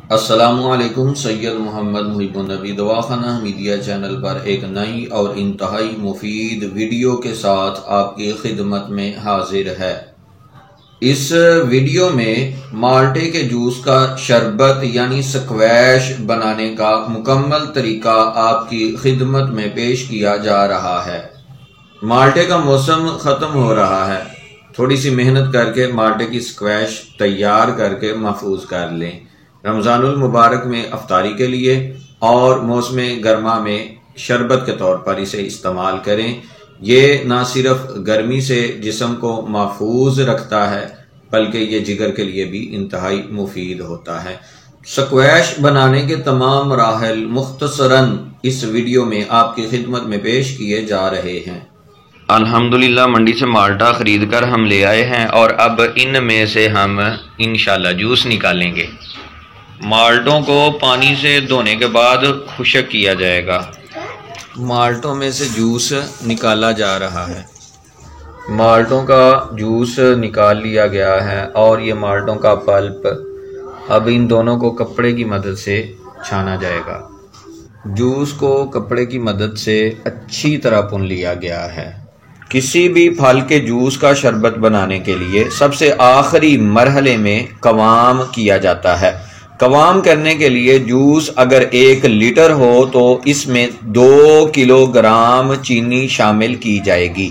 अस्सलामुअलैकुम। सैयद मोहम्मद मुहिबुन नबी दवाखाना media channel पर एक नई और इंतहाई मुफीद वीडियो के साथ आपकी खिदमत में हाजिर है। इस वीडियो में माल्टे के जूस का शरबत यानी स्क्वैश बनाने का मुकम्मल तरीका आपकी खिदमत में पेश किया जा रहा है। माल्टे का मौसम ख़त्म हो रहा है, थोड़ी सी मेहनत करके माल्टे की स्क्वैश तैयार करके महफूज कर लें। रमज़ानुल मुबारक में अफ्तारी के लिए और मौसम गर्मा में शरबत के तौर पर इसे इस्तेमाल करें। ये ना सिर्फ गर्मी से जिस्म को महफूज रखता है बल्कि ये जिगर के लिए भी इंतहाई मुफीद होता है। स्क्वैश बनाने के तमाम मराहिल मुख्तसरन इस वीडियो में आपकी खिदमत में पेश किए जा रहे हैं। अल्हम्दुलिल्लाह मंडी से माल्टा खरीद कर हम ले आए हैं और अब इनमें से हम इंशाल्लाह जूस निकालेंगे। माल्टों को पानी से धोने के बाद खुश्क किया जाएगा। माल्टों में से जूस निकाला जा रहा है। माल्टों का जूस निकाल लिया गया है और ये माल्टों का पल्प अब इन दोनों को कपड़े की मदद से छाना जाएगा। जूस को कपड़े की मदद से अच्छी तरह पुन लिया गया है। किसी भी फल के जूस का शरबत बनाने के लिए सबसे आखिरी मरहले में कवाम किया जाता है। कवाम करने के लिए जूस अगर 1 लीटर हो तो इसमें 2 किलोग्राम चीनी शामिल की जाएगी।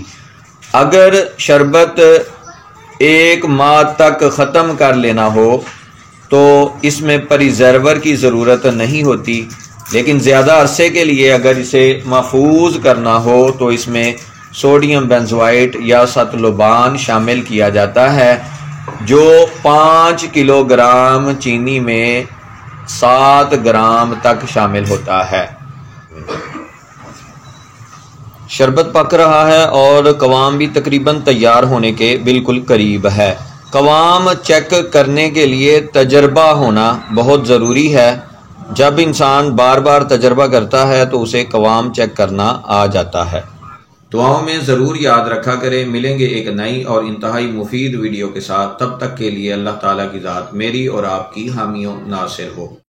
अगर शरबत 1 माह तक ख़त्म कर लेना हो तो इसमें प्रिजर्वर की ज़रूरत नहीं होती, लेकिन ज़्यादा अरसे के लिए अगर इसे महफूज करना हो तो इसमें सोडियम बेंजोएट या सतलोबान शामिल किया जाता है, जो 5 किलोग्राम चीनी में 7 ग्राम तक शामिल होता है। शरबत पक रहा है और कवाम भी तकरीबन तैयार होने के बिल्कुल करीब है। कवाम चेक करने के लिए तजर्बा होना बहुत ज़रूरी है। जब इंसान बार बार तजर्बा करता है तो उसे कवाम चेक करना आ जाता है। दुआओं में ज़रूर याद रखा करें। मिलेंगे एक नई और इंतहाई मुफीद वीडियो के साथ। तब तक के लिए अल्लाह ताला की ज़ात मेरी और आपकी हामियों नासिर हो।